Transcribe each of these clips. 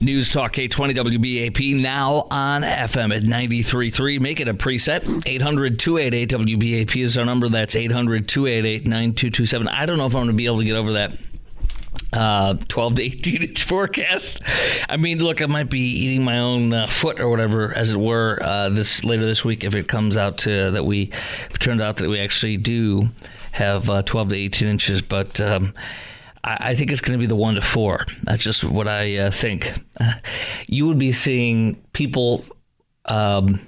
News Talk 820 WBAP, now on FM at 93.3. Make it a preset. 800-288-WBAP is our number. That's 800-288-9227. I don't know if I'm going to be able to get over that 12 to 18 inch forecast. I mean, look, I might be eating my own foot or whatever, as it were, later this week if it turns out that we actually do have 12 to 18 inches. But I think it's going to be the 1 to 4. That's just what I think. You would be seeing people going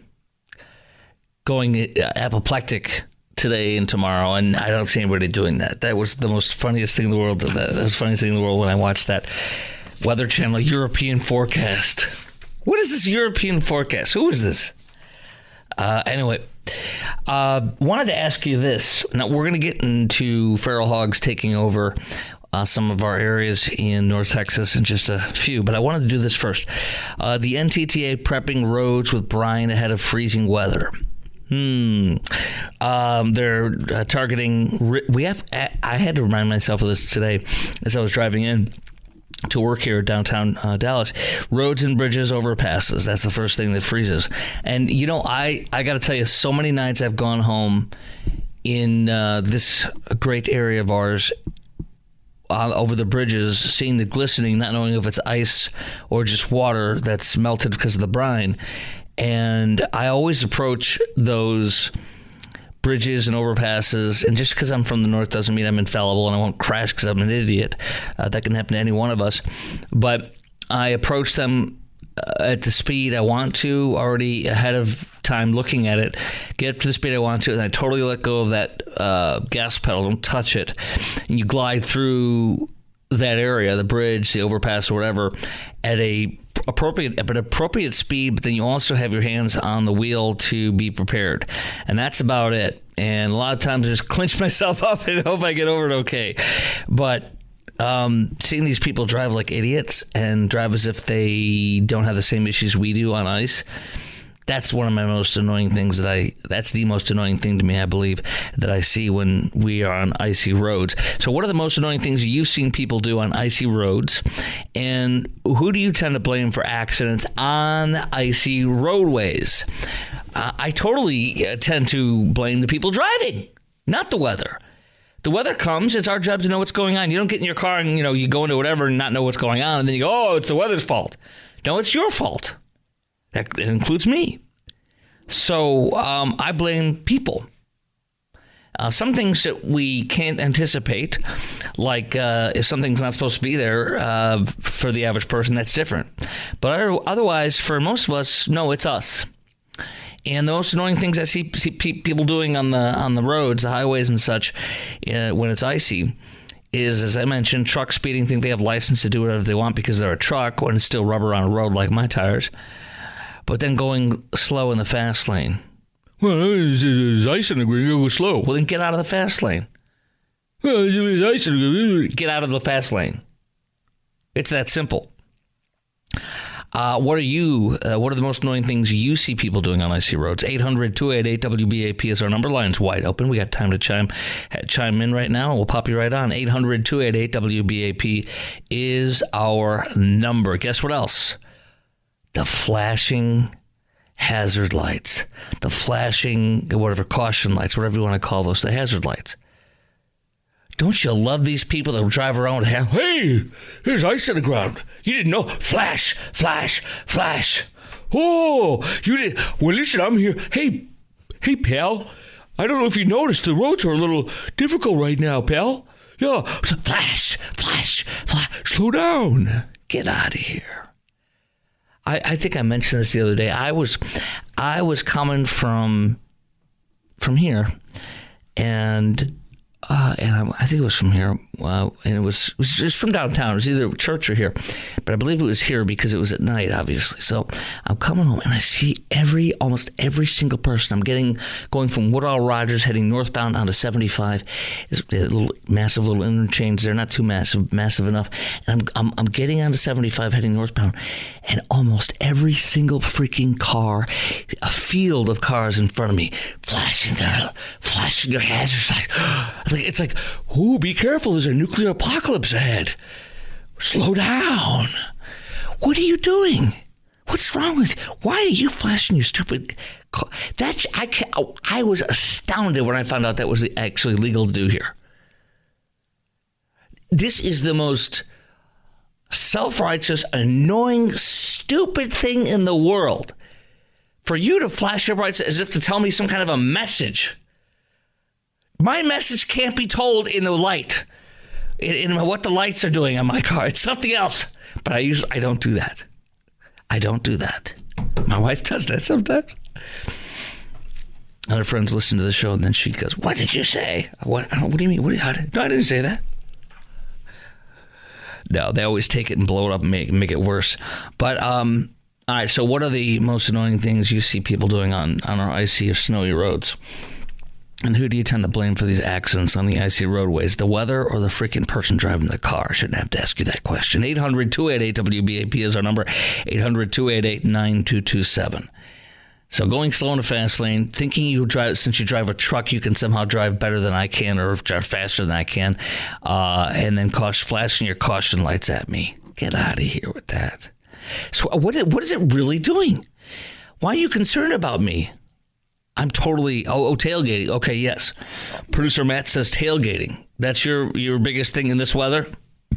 apoplectic today and tomorrow, and I don't see anybody doing that. That was the most funniest thing in the world. That was the funniest thing in the world when I watched that Weather Channel European forecast. What is this European forecast? Who is this? Anyway, wanted to ask you this. Now, we're going to get into feral hogs taking over some of our areas in North Texas in just a few, but I wanted to do this first. The NTTA prepping roads with brine ahead of freezing weather. They're targeting. I had to remind myself of this today as I was driving in to work here downtown Dallas. Roads and bridges, overpasses. That's the first thing that freezes. And you know, I got to tell you, so many nights I've gone home in this great area of ours. Over the bridges, seeing the glistening, not knowing if it's ice or just water that's melted because of the brine. And I always approach those bridges and overpasses, and just because I'm from the north doesn't mean I'm infallible and I won't crash because I'm an idiot. That can happen to any one of us. But I approach them at the speed I want to, already ahead of time looking at it, get up to the speed I want to, and I totally let go of that gas pedal, don't touch it, and you glide through that area, the bridge, the overpass, or whatever, at an appropriate speed, but then you also have your hands on the wheel to be prepared. And that's about it. And a lot of times I just clinch myself up and hope I get over it okay. But seeing these people drive like idiots and drive as if they don't have the same issues we do on ice, that's one of my most annoying things that's the most annoying thing to me, I believe, that I see when we are on icy roads. So what are the most annoying things you've seen people do on icy roads? And who do you tend to blame for accidents on icy roadways? I totally tend to blame the people driving, not the weather. The weather comes, it's our job to know what's going on. You don't get in your car and, you go into whatever and not know what's going on, and then you go, oh, it's the weather's fault. No, it's your fault. That includes me. So I blame people. Some things that we can't anticipate, like if something's not supposed to be there for the average person, that's different. But otherwise, for most of us, no, it's us. And the most annoying things I see people doing on the roads, the highways and such, when it's icy, is, as I mentioned, truck speeding, think they have license to do whatever they want because they're a truck when it's still rubber on a road like my tires. But then going slow in the fast lane. Well, there's ice in the green, go slow. Well, then get out of the fast lane. Well, there's ice in the green. Get out of the fast lane. It's that simple. What are the most annoying things you see people doing on icy roads? 800-288-WBAP is our number. Line's wide open. We got time to chime in right now. We'll pop you right on. 800-288-WBAP is our number. Guess what else? The flashing hazard lights. The flashing, caution lights, whatever you want to call those, the hazard lights. Don't you love these people that drive around with hey, there's ice on the ground. You didn't know. Flash, flash, flash. Oh, you didn't. Well, listen, I'm here. Hey, pal. I don't know if you noticed, the roads are a little difficult right now, pal. Yeah, flash, flash, flash. Slow down. Get out of here. I think I mentioned this the other day. I was coming from here, and I think it was from here, and it was just from downtown. It was either church or here, but I believe it was here because it was at night, obviously. So I'm coming home, and I see almost every single person. I'm going from Woodall Rogers, heading northbound onto 75. There's a massive little interchange there, not too massive enough. And I'm getting onto 75, heading northbound, and almost every single freaking car, a field of cars in front of me, flashing their hazard lights. It's like, ooh, be careful, there's a nuclear apocalypse ahead. Slow down. What are you doing? What's wrong with you? Why are you flashing your stupid car? I was astounded when I found out that was actually legal to do here. This is the most self-righteous, annoying, stupid thing in the world. For you to flash your lights as if to tell me some kind of a message. My message can't be told in the light, in what the lights are doing on my car. It's something else. But I don't do that. I don't do that. My wife does that sometimes. And her friends listen to the show, and then she goes, "What did you say?" What do you mean? No, I didn't say that. No, they always take it and blow it up and make it worse. But all right, so what are the most annoying things you see people doing on our icy or snowy roads? And who do you tend to blame for these accidents on the icy roadways? The weather or the freaking person driving the car? I shouldn't have to ask you that question. 800-288-WBAP is our number. 800-288-9227. So going slow in a fast lane, thinking since you drive a truck, you can somehow drive better than I can or drive faster than I can, and then flashing your caution lights at me. Get out of here with that. So what is it really doing? Why are you concerned about me? I'm totally... Oh, tailgating. Okay, yes. Producer Matt says tailgating. That's your biggest thing in this weather?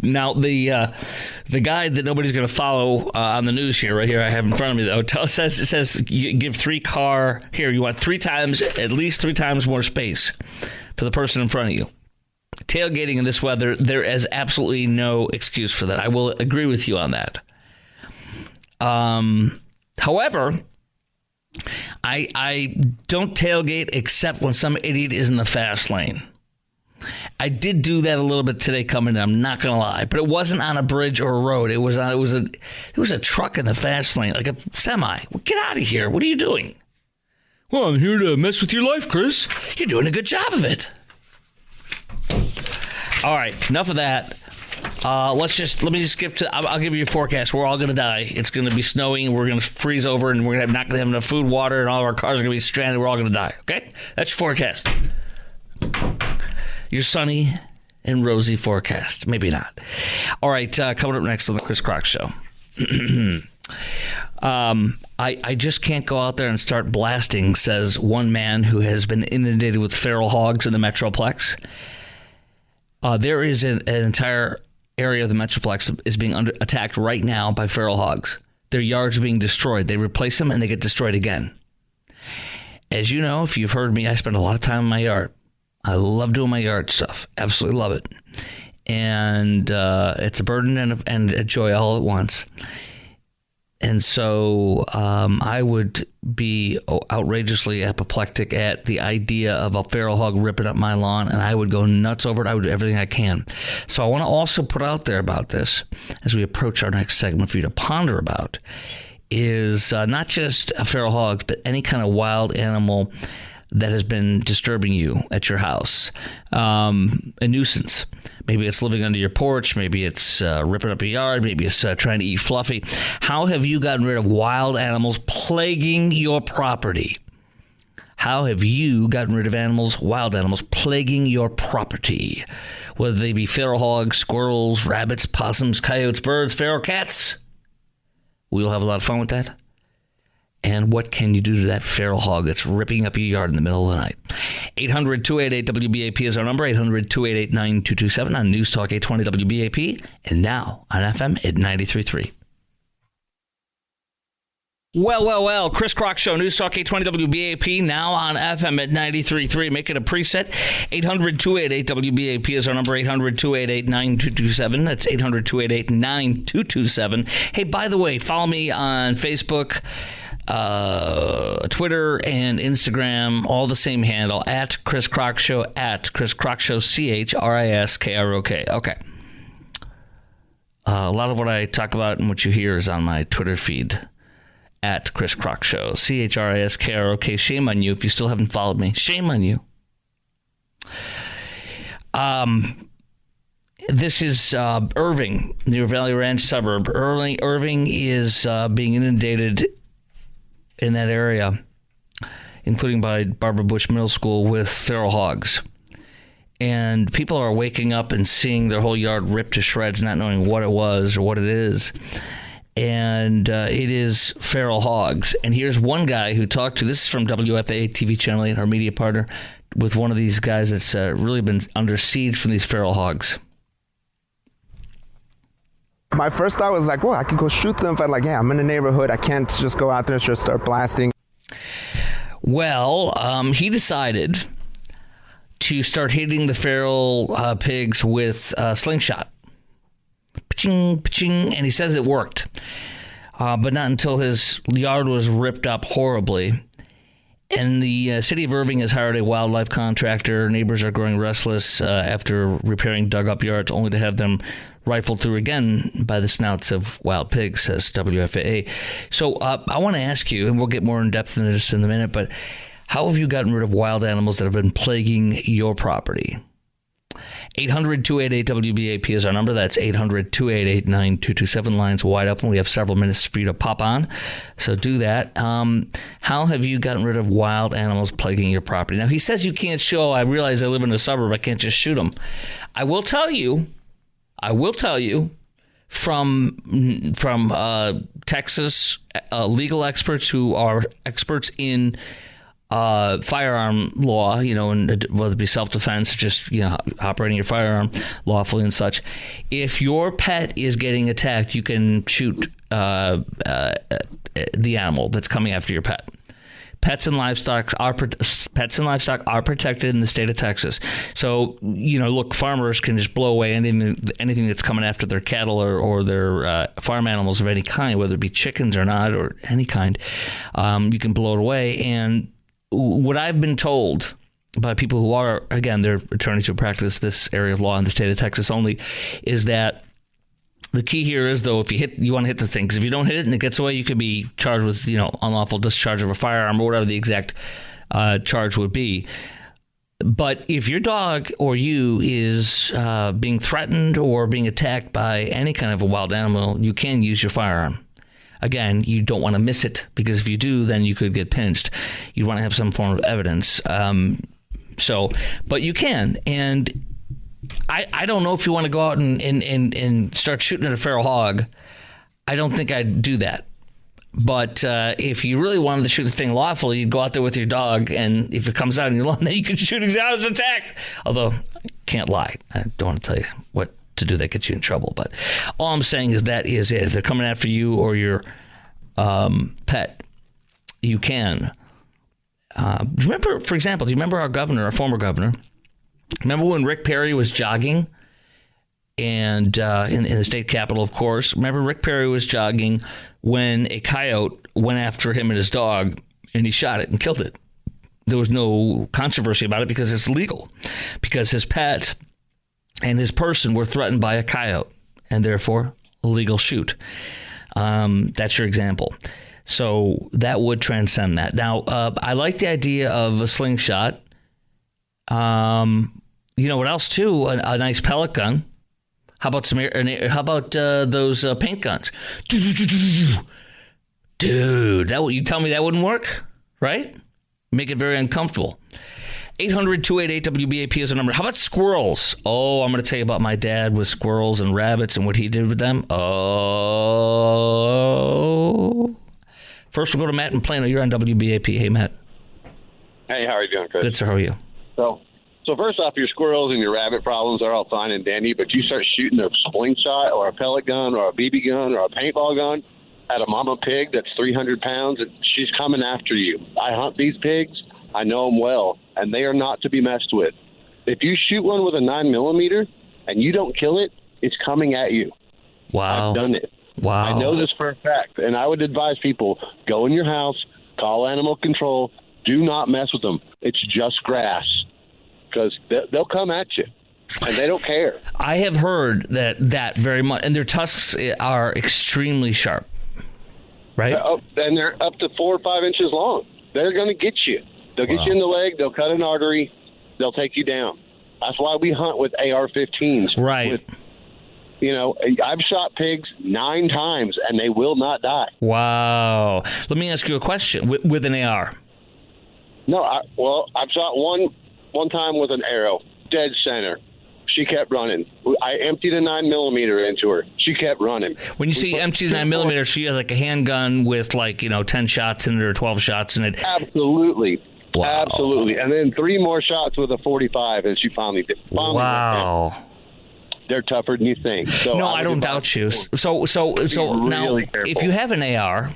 Now, the guy that nobody's going to follow on the news here, right here I have in front of me, though, says you give you want at least three times more space for the person in front of you. Tailgating in this weather, there is absolutely no excuse for that. I will agree with you on that. However, I don't tailgate except when some idiot is in the fast lane. I did do that a little bit today coming in, I'm not going to lie, but it wasn't on a bridge or a road. It was a truck in the fast lane, like a semi. Well, get out of here. What are you doing? Well, I'm here to mess with your life, Chris. You're doing a good job of it. All right, enough of that. Let me just skip to, I'll give you a forecast. We're all going to die. It's going to be snowing, and we're going to freeze over, and we're not going to have enough food, water, and all of our cars are going to be stranded. We're all going to die, okay? That's your forecast. Your sunny and rosy forecast. Maybe not. All right, coming up next on the Chris Crock Show. I just can't go out there and start blasting, says one man who has been inundated with feral hogs in the Metroplex. There is an entire area of the Metroplex is being attacked right now by feral hogs. Their yards are being destroyed. They replace them and they get destroyed again. As you know, if you've heard me, I spend a lot of time in my yard. I love doing my yard stuff. Absolutely love it. And it's a burden and a joy all at once. And so I would be outrageously apoplectic at the idea of a feral hog ripping up my lawn, and I would go nuts over it. I would do everything I can. So I want to also put out there about this as we approach our next segment for you to ponder about is not just a feral hog, but any kind of wild animal that has been disturbing you at your house. A nuisance. Maybe it's living under your porch. Maybe it's ripping up your yard. Maybe it's trying to eat Fluffy. How have you gotten rid of wild animals plaguing your property? How have you gotten rid of wild animals plaguing your property? Whether they be feral hogs, squirrels, rabbits, possums, coyotes, birds, feral cats. We'll have a lot of fun with that. And what can you do to that feral hog that's ripping up your yard in the middle of the night? 800-288-WBAP is our number, 800-288-9227 on News Talk 820 WBAP, and now on FM at 93.3. Well, Chris Crock Show, News Talk 820 WBAP, now on FM at 93.3. Make it a preset. 800-288-WBAP is our number, 800-288-9227. That's 800-288-9227. Hey, by the way, follow me on Facebook, Twitter, and Instagram, all the same handle, at Chris Crock Show, at Chris Crock Show, CHRISKROK. Okay. A lot of what I talk about and what you hear is on my Twitter feed, at Chris Crock Show, CHRISKROK. Shame on you if you still haven't followed me. Shame on you. This is Irving, near Valley Ranch suburb. Irving is being inundated in that area, including by Barbara Bush Middle School, with feral hogs. And people are waking up and seeing their whole yard ripped to shreds, not knowing what it was or what it is. and it is feral hogs. And here's one guy who talked to, this is from WFA TV Channel 8, our media partner, with one of these guys that's really been under siege from these feral hogs. My first thought was like, well, I could go shoot them, but like, yeah, I'm in the neighborhood. I can't just go out there and just start blasting. Well, he decided to start hitting the feral pigs with slingshot. Paching, paching, and he says it worked. But not until his yard was ripped up horribly. And the city of Irving has hired a wildlife contractor. Neighbors are growing restless after repairing dug-up yards, only to have them rifled through again by the snouts of wild pigs, says WFAA. So I want to ask you, and we'll get more in depth into this in a minute, but how have you gotten rid of wild animals that have been plaguing your property? 800-288-WBAP is our number. That's 800-288-9227. Lines wide open. We have several minutes for you to pop on. So do that. How have you gotten rid of wild animals plaguing your property? Now, he says you can't show. I realize I live in a suburb. I can't just shoot them. I will tell you from Texas legal experts who are experts in firearm law, and whether it be self-defense, just, operating your firearm lawfully and such. If your pet is getting attacked, you can shoot the animal that's coming after your pet. Pets and livestock are protected in the state of Texas. So, look, farmers can just blow away anything that's coming after their cattle or their farm animals of any kind, whether it be chickens or not, or any kind. You can blow it away. And what I've been told by people who are, again, they're attorneys who practice this area of law in the state of Texas only, is that the key here is, though, you want to hit the thing, because if you don't hit it and it gets away, you could be charged with, unlawful discharge of a firearm or whatever the exact charge would be. But if your dog or you is being threatened or being attacked by any kind of a wild animal, you can use your firearm. Again, you don't want to miss it, because if you do, then you could get pinched. You want to have some form of evidence. But you can. And I don't know if you want to go out and start shooting at a feral hog. I don't think I'd do that. But if you really wanted to shoot the thing lawfully, you'd go out there with your dog, and if it comes out in your lawn, then you can shoot exactly as attacked. Although, I can't lie. I don't want to tell you what to do that gets you in trouble. But all I'm saying is that is it. If they're coming after you or your pet, you can. Remember, for example, do you remember our former governor? Remember when Rick Perry was jogging and in the state capitol, of course? Remember Rick Perry was jogging when a coyote went after him and his dog, and he shot it and killed it. There was no controversy about it because it's legal, because his pet and his person were threatened by a coyote, and therefore a legal shoot. That's your example. So that would transcend that. Now, I like the idea of a slingshot. You know what else too? A nice pellet gun. How about those paint guns? Dude, you tell me that wouldn't work, right? Make it very uncomfortable. 800-288-WBAP is the number. How about squirrels? Oh, I'm going to tell you about my dad with squirrels and rabbits and what he did with them. Oh. First, we'll go to Matt in Plano. You're on WBAP. Hey, Matt. Hey, how are you doing, Chris? Good, sir. How are you? So first off, your squirrels and your rabbit problems are all fine and dandy, but you start shooting a slingshot or a pellet gun or a BB gun or a paintball gun at a mama pig that's 300 pounds, and she's coming after you. I hunt these pigs. I know them well, and they are not to be messed with. If you shoot one with a 9mm and you don't kill it, it's coming at you. Wow. I've done it. Wow. I know this for a fact, and I would advise people, go in your house, call animal control, do not mess with them. It's just grass, because they'll come at you, and they don't care. I have heard that very much, and their tusks are extremely sharp, right? And they're up to 4 or 5 inches long. They're going to get you. They'll get you in the leg. They'll cut an artery. They'll take you down. That's why we hunt with AR-15s. Right. I've shot pigs 9 times, and they will not die. Wow. Let me ask you a question with an AR. No, I've shot one time with an arrow, dead center. She kept running. I emptied a 9mm into her. She kept running. When you say empty 9mm, she had like a handgun with 10 shots in it or 12 shots in it. Absolutely. Wow. Absolutely. And then 3 more shots with a 45, and she finally did. Wow. They're tougher than you think. So no, I don't doubt you. So now, really careful. if you have an AR,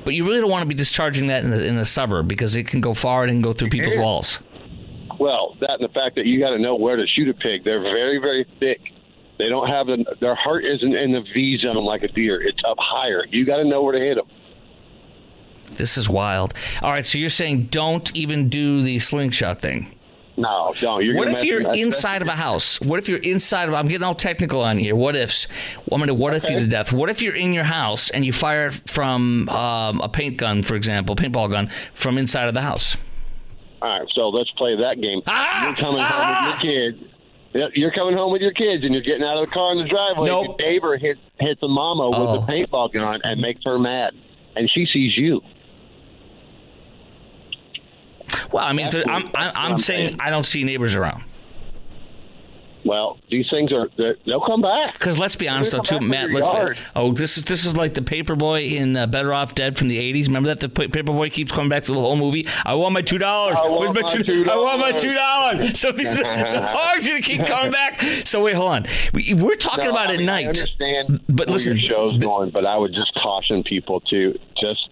but you really don't want to be discharging that in a suburb because it can go far and it can go through people's walls. Well, that and the fact that you got to know where to shoot a pig. They're very, very thick. They don't have their heart isn't in the V zone like a deer. It's up higher. You got to know where to hit them. This is wild. All right, so you're saying don't even do the slingshot thing. No, don't. What if you're inside of a house? What if you're inside of? I'm getting all technical on here. What ifs? I'm going to what if you to death. What if you're in your house and you fire it from a paint gun, for example, paintball gun, from inside of the house? All right, so let's play that game. You're coming home with your kids. You're coming home with your kids, and you're getting out of the car in the driveway. Nope. Your neighbor hits a mama with a paintball gun and makes her mad, and she sees you. Well, I mean, I'm saying I don't see neighbors around. Well, these things they'll come back. Because let's be honest, though, too, Matt. This is like the Paperboy in Better Off Dead from the '80s. Remember that the Paperboy keeps coming back to the whole movie. I want my $2. Where's my $2? I want my $2. So these hogs gonna keep coming back. So wait, hold on. We're talking about at night. I understand, but listen, your show's going, but I would just caution people to just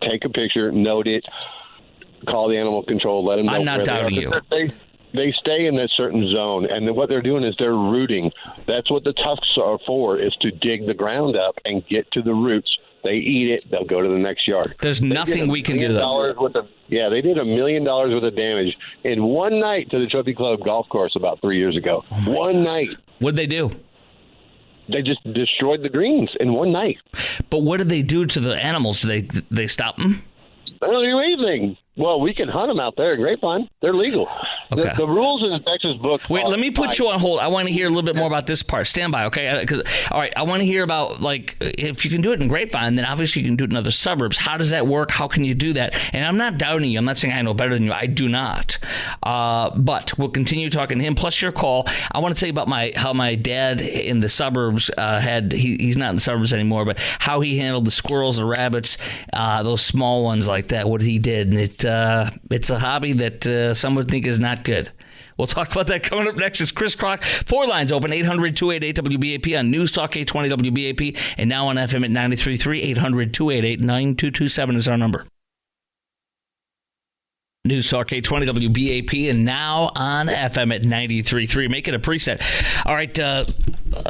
take a picture, note it, call the animal control, let them know. I'm not doubting you. They stay in that certain zone, and then what they're doing is they're rooting. That's what the tusks are for, is to dig the ground up and get to the roots. They eat it, they'll go to the next yard. There's nothing we can do, though. They did $1 million worth of damage in one night to the Trophy Club golf course about 3 years ago. One night. What'd they do? They just destroyed the greens in one night. But what did they do to the animals? Did they stop them? They don't do anything. Well, we can hunt them out there in Grapevine. They're legal. Okay. The rules in the Texas book. Wait, let me put you on hold. I want to hear a little bit more about this part. Stand by, okay? All right, I want to hear about, if you can do it in Grapevine, then obviously you can do it in other suburbs. How does that work? How can you do that? And I'm not doubting you. I'm not saying I know better than you. I do not. But we'll continue talking to him. Plus your call. I want to tell you about how my dad in the suburbs he's not in the suburbs anymore, but how he handled the squirrels, the rabbits, those small ones like that, what he did. And it's a hobby that some would think is not good. We'll talk about that coming up next. It's Chris Crock. 4 lines open, 800-288-WBAP on News Talk 820 WBAP, and now on FM at 93.3, 800-288-9227 is our number. News Talk 820 WBAP, and now on FM at 93.3. Make it a preset. All right,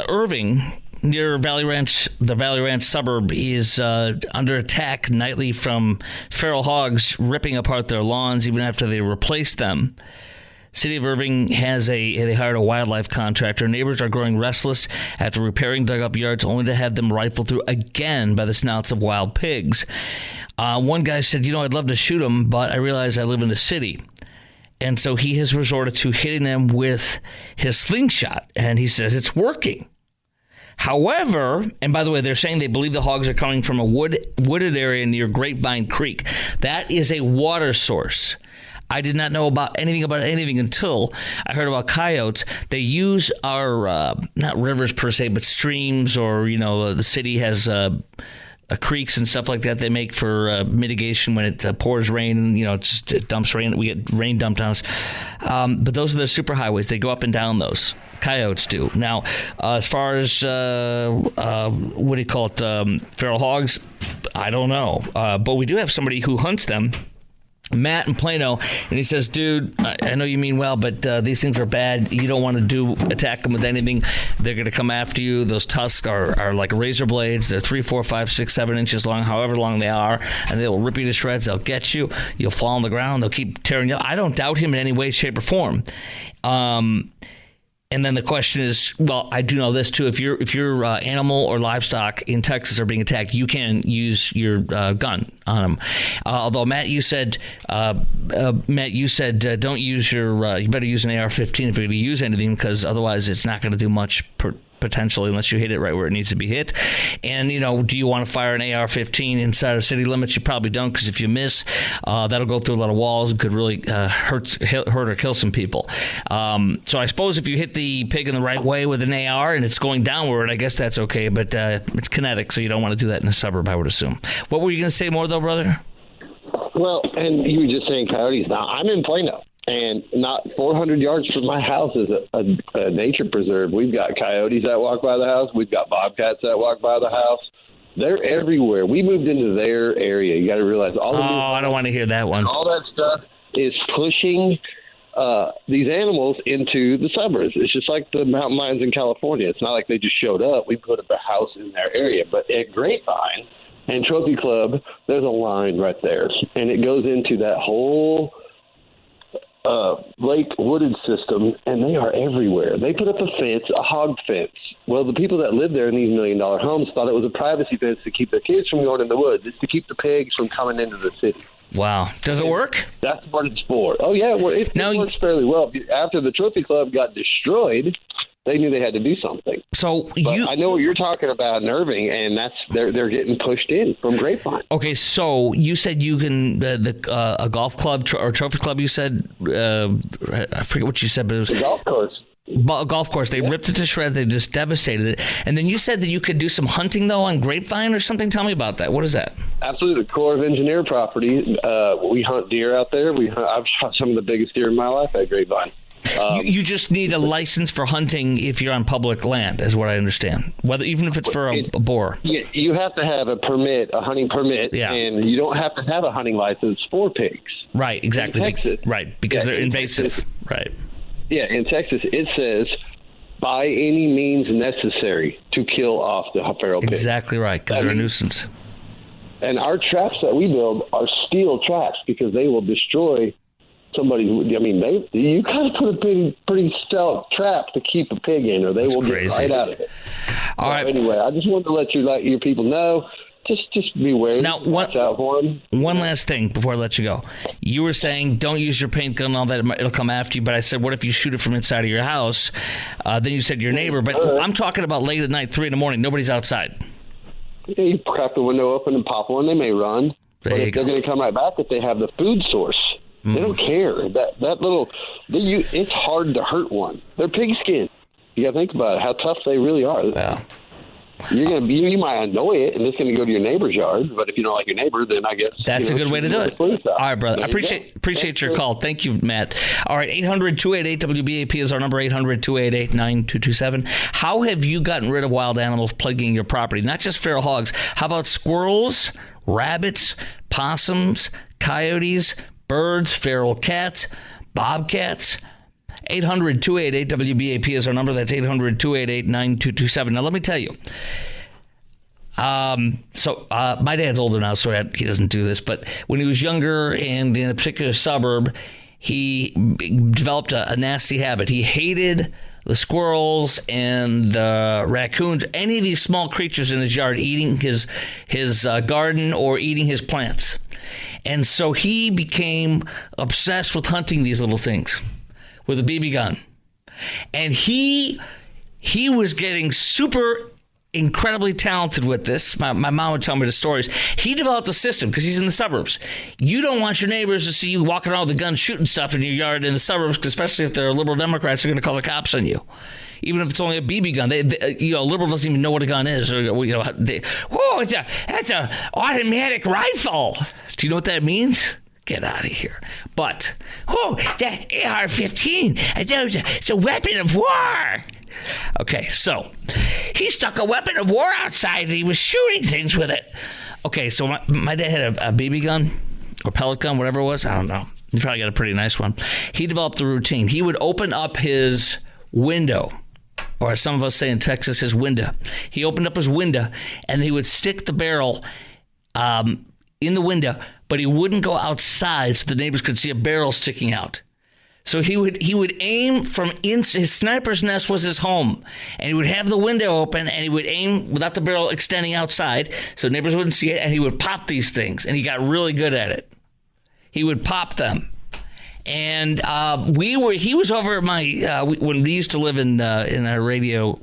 Irving, near Valley Ranch, the Valley Ranch suburb, is under attack nightly from feral hogs ripping apart their lawns even after they replace them. City of Irving they hired a wildlife contractor. Neighbors are growing restless after repairing dug-up yards only to have them rifled through again by the snouts of wild pigs. One guy said, I'd love to shoot them, but I realize I live in the city. And so he has resorted to hitting them with his slingshot, and he says it's working. However, and by the way, they're saying they believe the hogs are coming from a wooded area near Grapevine Creek. That is a water source. I did not know about anything until I heard about coyotes. They use our, not rivers per se, but streams, or, the city has creeks and stuff like that they make for mitigation when it pours rain. It dumps rain. We get rain dumped on us. But those are the superhighways. They go up and down those. Coyotes do. Now, as far as, what do you call it, feral hogs, I don't know. But we do have somebody who hunts them, Matt in Plano, and he says, dude, I know you mean well, but these things are bad. You don't want to attack them with anything. They're going to come after you. Those tusks are like razor blades. They're 3, 4, 5, 6, 7 inches long, however long they are, and they'll rip you to shreds. They'll get you. You'll fall on the ground. They'll keep tearing you up. I don't doubt him in any way, shape, or form. And then the question is, well, I do know this too. If your animal or livestock in Texas are being attacked, you can use your gun on them. Although Matt, you said don't use your. You better use an AR-15 if you're going to use anything, because otherwise it's not going to do much potentially, unless you hit it right where it needs to be hit. And, do you want to fire an AR-15 inside of city limits? You probably don't, because if you miss, that'll go through a lot of walls and could really hurt or kill some people. So I suppose if you hit the pig in the right way with an AR and it's going downward, I guess that's okay, but it's kinetic, so you don't want to do that in a suburb, I would assume. What were you going to say more, though, brother? Well, and you were just saying coyotes. Now, I'm in Plano. And not 400 yards from my house is a nature preserve. We've got coyotes that walk by the house. We've got bobcats that walk by the house. They're everywhere. We moved into their area. You got to realize all the I don't want to hear that one. All that stuff is pushing these animals into the suburbs. It's just like the mountain lions in California. It's not like they just showed up. We put up a house in their area. But at Grapevine and Trophy Club, there's a line right there, and it goes into that whole lake wooded system, and they are everywhere. They put up a fence, a hog fence. Well, the people that live there in these $1 million homes thought it was a privacy fence to keep their kids from going in the woods. It's to keep the pigs from coming into the city. Wow. Does it work? That's what it's for. Oh, yeah. Well, it works fairly well. After the Trophy Club got destroyed, they knew they had to do something. So I know what you're talking about in Irving, and they're getting pushed in from Grapevine. Okay, so you said you can a golf club or trophy club. You said I forget what you said, but it was a golf course. A golf course. They ripped it to shreds. They just devastated it. And then you said that you could do some hunting though on Grapevine or something. Tell me about that. What is that? Absolutely, the Corps of Engineer property. We hunt deer out there. I've shot some of the biggest deer in my life at Grapevine. You just need a license for hunting if you're on public land, is what I understand. Even if it's for a boar. Yeah, you have to have a hunting permit, and you don't have to have a hunting license for pigs. Right, exactly. In Texas, because they're invasive. Texas, right. Yeah, in Texas, it says, by any means necessary to kill off the feral pig. Exactly right, because they're a nuisance. And our traps that we build are steel traps because they will destroy somebody. You kind of put a pretty stout trap to keep a pig in, or they will get right out of it. All right. Anyway, I just wanted to let your people know. Just be wary. Now, watch out for them. One last thing before I let you go. You were saying don't use your paint gun and all that. It'll come after you. But I said, what if you shoot it from inside of your house? Then you said your neighbor. But I'm talking about late at night, 3 a.m. Nobody's outside. Yeah, you crack the window open and pop one. They may run. But if they're going to come right back if they have the food source. They don't care. It's hard to hurt one. They're pigskin. You got to think about it, how tough they really are. Yeah. You might annoy it, and it's going to go to your neighbor's yard. But if you don't like your neighbor, then I guess that's a good way to do it. All right, brother. I appreciate your call. Thank you, Matt. All right, 800-288-WBAP is our number. 800-288-9227. How have you gotten rid of wild animals plaguing your property? Not just feral hogs. How about squirrels, rabbits, possums, coyotes, birds, feral cats, bobcats? 800-288-WBAP is our number. That's 800-288-9227. Now, let me tell you. My dad's older now, so he doesn't do this. But when he was younger and in a particular suburb, he developed a nasty habit. He hated the squirrels and the raccoons, any of these small creatures in his yard eating his garden or eating his plants. And so he became obsessed with hunting these little things with a BB gun. And he was getting incredibly talented with this. My mom would tell me the stories. He developed a system because he's in the suburbs. You don't want your neighbors to see you walking around with a gun shooting stuff in your yard in the suburbs, especially if they're liberal Democrats, they're going to call the cops on you. Even if it's only a BB gun, a liberal doesn't even know what a gun is. Or that's an automatic rifle. Do you know what that means? Get out of here. But, that AR-15, it's a weapon of war. Okay, so he stuck a weapon of war outside and he was shooting things with it. Okay, so my dad had a BB gun or pellet gun, whatever it was. I don't know. He probably got a pretty nice one. He developed a routine. He would open up his window, or as some of us say in Texas, his window. He opened up his window and he would stick the barrel in the window, but he wouldn't go outside so the neighbors could see a barrel sticking out. So he would aim from his sniper's nest was his home, and he would have the window open, and he would aim without the barrel extending outside so neighbors wouldn't see it, and he would pop these things, and he got really good at it. He would pop them, And he was over at my, when we used to live in our radio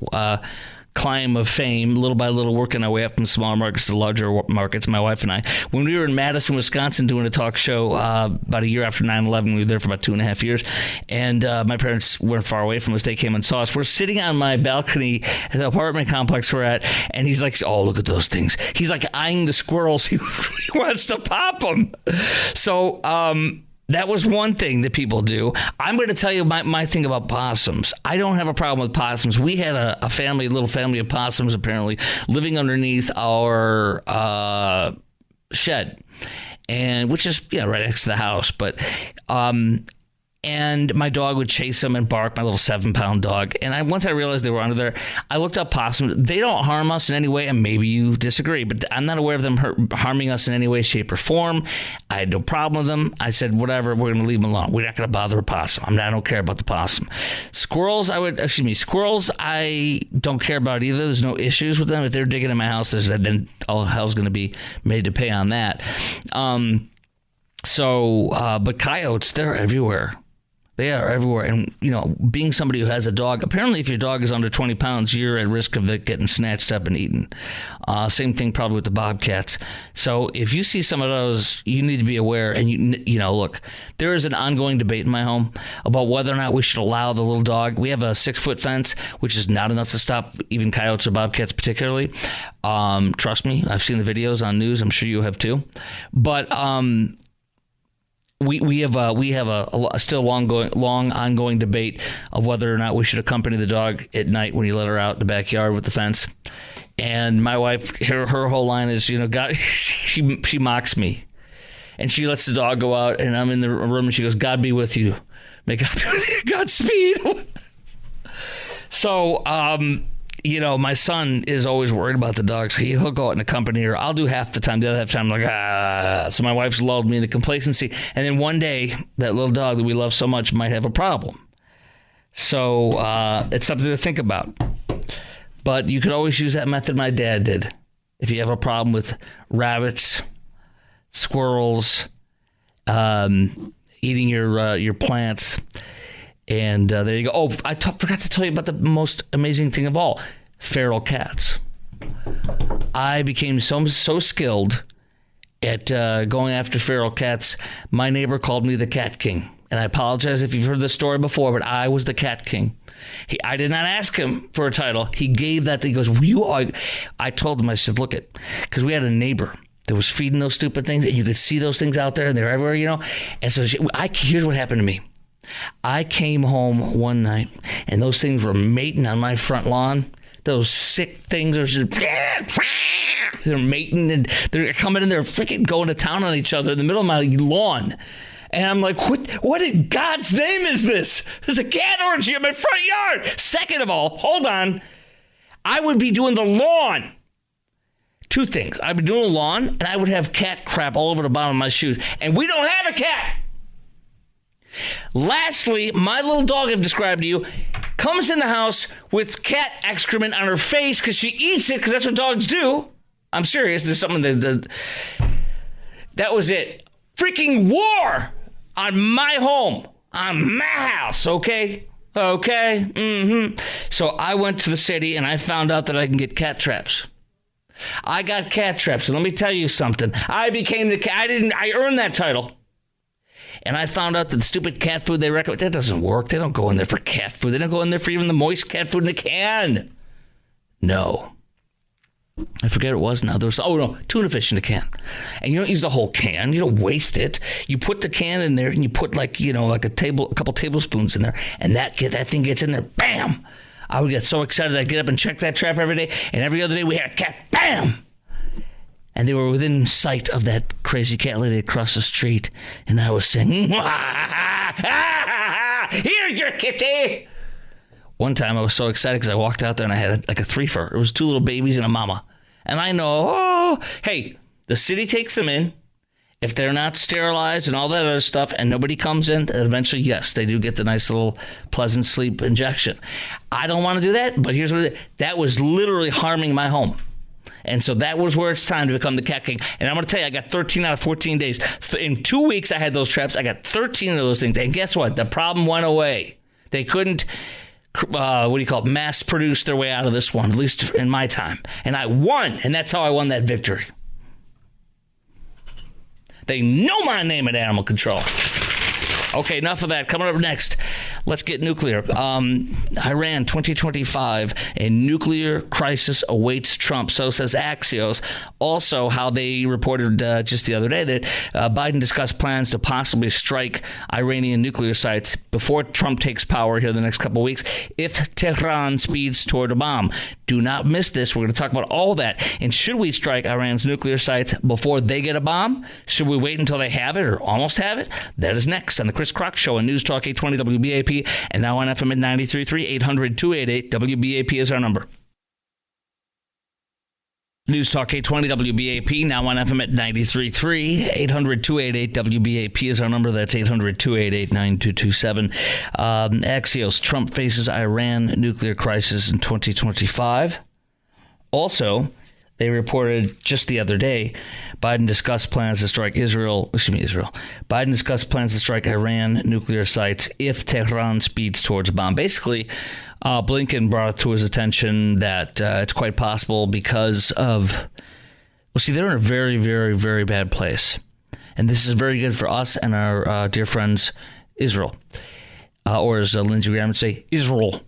climb of fame, little by little, working our way up from smaller markets to larger markets, my wife and I. When we were in Madison, Wisconsin, doing a talk show about a year after 9/11, we were there for about 2.5 years, and my parents weren't far away from us. They came and saw us. We're sitting on my balcony at the apartment complex we're at, and he's like, oh, look at those things. He's like eyeing the squirrels. He wants to pop them. So, that was one thing that people do. I'm going to tell you my thing about possums. I don't have a problem with possums. We had a little family of possums, apparently, living underneath our shed, and which is right next to the house. But and my dog would chase them and bark, my little 7-pound dog. And once I realized they were under there, I looked up possums. They don't harm us in any way, and maybe you disagree, but I'm not aware of them harming us in any way, shape, or form. I had no problem with them. I said, whatever, we're going to leave them alone. We're not going to bother a possum. I don't care about the possum. Squirrels, I don't care about either. There's no issues with them. If they're digging in my house, then all hell's going to be made to pay on that. But coyotes, they're everywhere. They are everywhere. And, being somebody who has a dog, apparently if your dog is under 20 pounds, you're at risk of it getting snatched up and eaten. Same thing probably with the bobcats. So if you see some of those, you need to be aware. And, look, there is an ongoing debate in my home about whether or not we should allow the little dog. We have a 6-foot fence, which is not enough to stop even coyotes or bobcats particularly. Trust me, I've seen the videos on news. I'm sure you have too. But We have a still long ongoing debate of whether or not we should accompany the dog at night when you let her out in the backyard with the fence. And my wife, her whole line is, God, she mocks me, and she lets the dog go out, and I'm in the room, and she goes, "God be with you, may God be with you, Godspeed." So, my son is always worried about the dogs. He'll go out and accompany her. I'll do half the time. The other half the time, I'm like, So my wife's lulled me into complacency. And then one day, that little dog that we love so much might have a problem. So it's something to think about. But you could always use that method my dad did. If you have a problem with rabbits, squirrels, eating your plants. And there you go. Oh, I forgot to tell you about the most amazing thing of all, feral cats. I became so skilled at going after feral cats. My neighbor called me the Cat King. And I apologize if you've heard this story before, but I was the Cat King. I did not ask him for a title. He gave that. He goes, I told him, I said, look because we had a neighbor that was feeding those stupid things, and you could see those things out there, and they're everywhere, And so here's what happened to me. I came home one night, and those things were mating on my front lawn. Those sick things are just, they're mating, and they're coming in, they're freaking going to town on each other in the middle of my lawn. And I'm like, what in God's name is this? There's a cat orgy in my front yard. Second of all, hold on. I would be doing the lawn. Two things. I'd be doing the lawn, and I would have cat crap all over the bottom of my shoes. And we don't have a cat. Lastly, my little dog I've described to you comes in the house with cat excrement on her face because she eats it because that's what dogs do. I'm serious. There's something that was it. Freaking war on my home, on my house, okay? Okay? Mm-hmm. So I went to the city and I found out that I can get cat traps. I got cat traps, and let me tell you something. I became the cat. I earned that title. And I found out that the stupid cat food they recommend, that doesn't work. They don't go in there for cat food. They don't go in there for even the moist cat food in the can. No. I forget what it was now. There was, tuna fish in the can. And you don't use the whole can. You don't waste it. You put the can in there, and you put a couple tablespoons in there, and that thing gets in there. Bam! I would get so excited. I'd get up and check that trap every day, and every other day we had a cat. Bam! And they were within sight of that crazy cat lady across the street. And I was saying, here's your kitty. One time I was so excited because I walked out there and I had a threefer. It was 2 little babies and a mama. And I know, hey, the city takes them in. If they're not sterilized and all that other stuff and nobody comes in, eventually, yes, they do get the nice little pleasant sleep injection. I don't want to do that, but here's what that was literally harming my home. And so that was where it's time to become the cat king. And I'm going to tell you, I got 13 out of 14 days. In 2 weeks, I had those traps. I got 13 of those things. And guess what? The problem went away. They couldn't, mass produce their way out of this one, at least in my time. And I won. And that's how I won that victory. They know my name at Animal Control. Okay, enough of that. Coming up next, let's get nuclear. Iran 2025, a nuclear crisis awaits Trump. So says Axios. Also, how they reported just the other day that Biden discussed plans to possibly strike Iranian nuclear sites before Trump takes power here the next couple of weeks if Tehran speeds toward a bomb. Do not miss this. We're going to talk about all that. And should we strike Iran's nuclear sites before they get a bomb? Should we wait until they have it or almost have it? That is next on the Chris Crock Show on News Talk 820 WBAP and now on FM at 93.3, 800-288. WBAP is our number. News Talk 820 WBAP, now on FM at 93.3, 800-288. WBAP is our number. That's 800-288-9227. Axios, Trump faces Iran nuclear crisis in 2025. Also, they reported just the other day, Biden discussed plans to strike Israel. Biden discussed plans to strike Iran nuclear sites if Tehran speeds towards a bomb. Basically, Blinken brought it to his attention that it's quite possible because of, they're in a very, very, very bad place. And this is very good for us and our dear friends, Israel. Or as Lindsey Graham would say, Israel.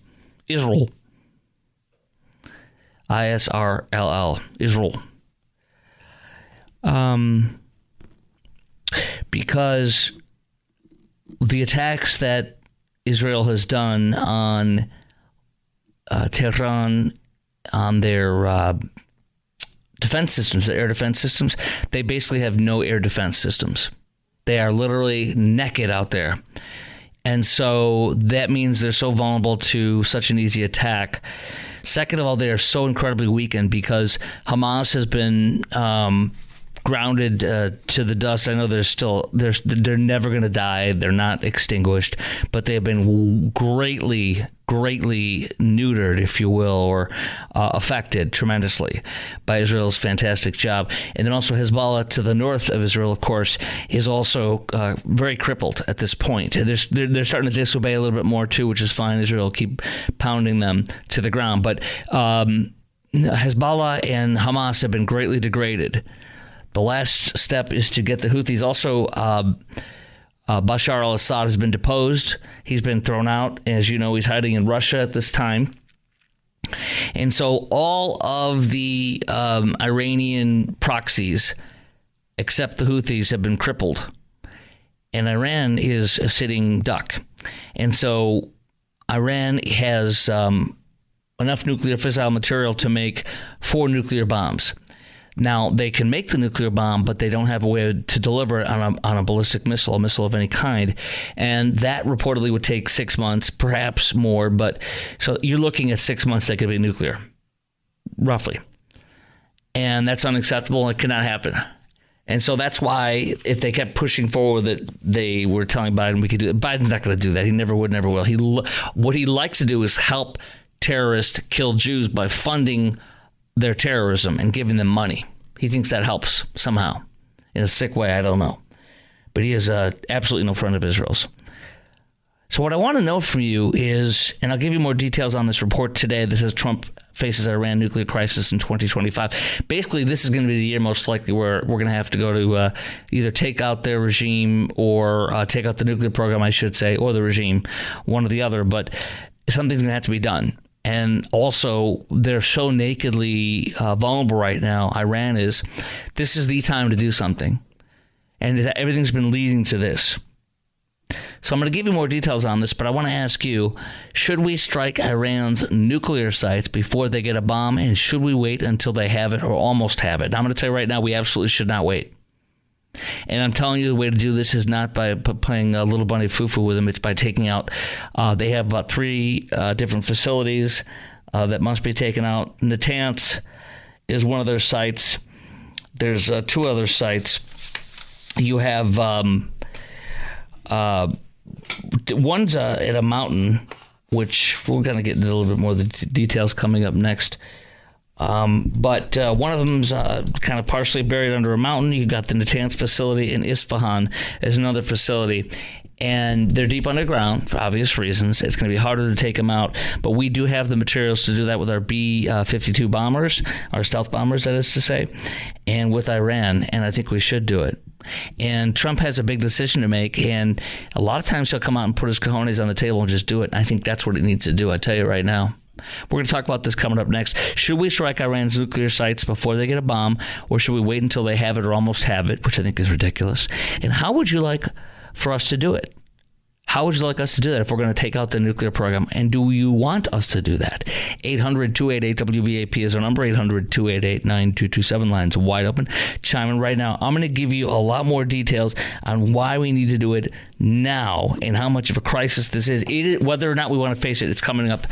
ISRLL, Israel. Because the attacks that Israel has done on Tehran, on their defense systems, the air defense systems, they basically have no air defense systems. They are literally naked out there. And so that means they're so vulnerable to such an easy attack. Second of all, they are so incredibly weakened because Hamas has been grounded to the dust. I know they're never going to die. They're not extinguished, but they have been greatly neutered, if you will, or affected tremendously by Israel's fantastic job. And then also Hezbollah to the north of Israel, of course, is also very crippled at this point. They're starting to disobey a little bit more too, which is fine. Israel will keep pounding them to the ground. But Hezbollah and Hamas have been greatly degraded. The last step is to get the Houthis. Also, Bashar al-Assad has been deposed. He's been thrown out. As you know, he's hiding in Russia at this time. And so all of the Iranian proxies, except the Houthis, have been crippled. And Iran is a sitting duck. And so Iran has enough nuclear fissile material to make 4 nuclear bombs. Now, they can make the nuclear bomb, but they don't have a way to deliver it on a ballistic missile, a missile of any kind. And that reportedly would take 6 months, perhaps more. But so you're looking at 6 months that could be nuclear, roughly. And that's unacceptable. It cannot happen. And so that's why if they kept pushing forward that they were telling Biden we could do it, Biden's not going to do that. He never would, never will. What he likes to do is help terrorists kill Jews by funding their terrorism and giving them money. He thinks that helps somehow in a sick way. I don't know. But he is absolutely no friend of Israel's. So what I want to know from you is, and I'll give you more details on this report today. This is Trump faces Iran nuclear crisis in 2025. Basically, this is going to be the year most likely where we're going to have to go to either take out their regime or take out the nuclear program, I should say, or the regime, one or the other. But something's going to have to be done. And also, they're so nakedly vulnerable right now, Iran is. This is the time to do something. And everything's been leading to this. So I'm going to give you more details on this, but I want to ask you, should we strike Iran's nuclear sites before they get a bomb? And should we wait until they have it or almost have it? Now, I'm going to tell you right now, we absolutely should not wait. And I'm telling you the way to do this is not by playing a little bunny foo-foo with them. It's by taking out, they have about 3 different facilities that must be taken out. Natanz is one of their sites. There's 2 other sites. You have, one's at a mountain, which we're going to get into a little bit more of the details coming up next. But one of them's kind of partially buried under a mountain. You got the Natanz facility in Isfahan is another facility. And they're deep underground for obvious reasons. It's going to be harder to take them out. But we do have the materials to do that with our B-52 bombers, our stealth bombers, that is to say, and with Iran. And I think we should do it. And Trump has a big decision to make. And a lot of times he'll come out and put his cojones on the table and just do it. And I think that's what he needs to do. I tell you right now. We're going to talk about this coming up next. Should we strike Iran's nuclear sites before they get a bomb, or should we wait until they have it or almost have it, which I think is ridiculous? And how would you like for us to do it? How would you like us to do that if we're going to take out the nuclear program? And do you want us to do that? 800-288-WBAP is our number. 800-288-9227. Lines wide open. Chime in right now. I'm going to give you a lot more details on why we need to do it now and how much of a crisis this is. Whether or not we want to face it, it's coming up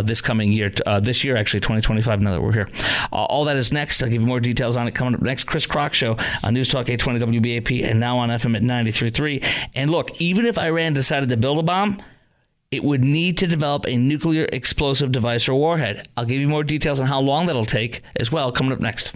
this coming year. This year, actually, 2025, now that we're here. All that is next. I'll give you more details on it coming up next. Chris Crock Show on News Talk 820 WBAP and now on FM at 93.3. And look, even if Iran decided to build a bomb, it would need to develop a nuclear explosive device or warhead. I'll give you more details on how long that'll take as well coming up next.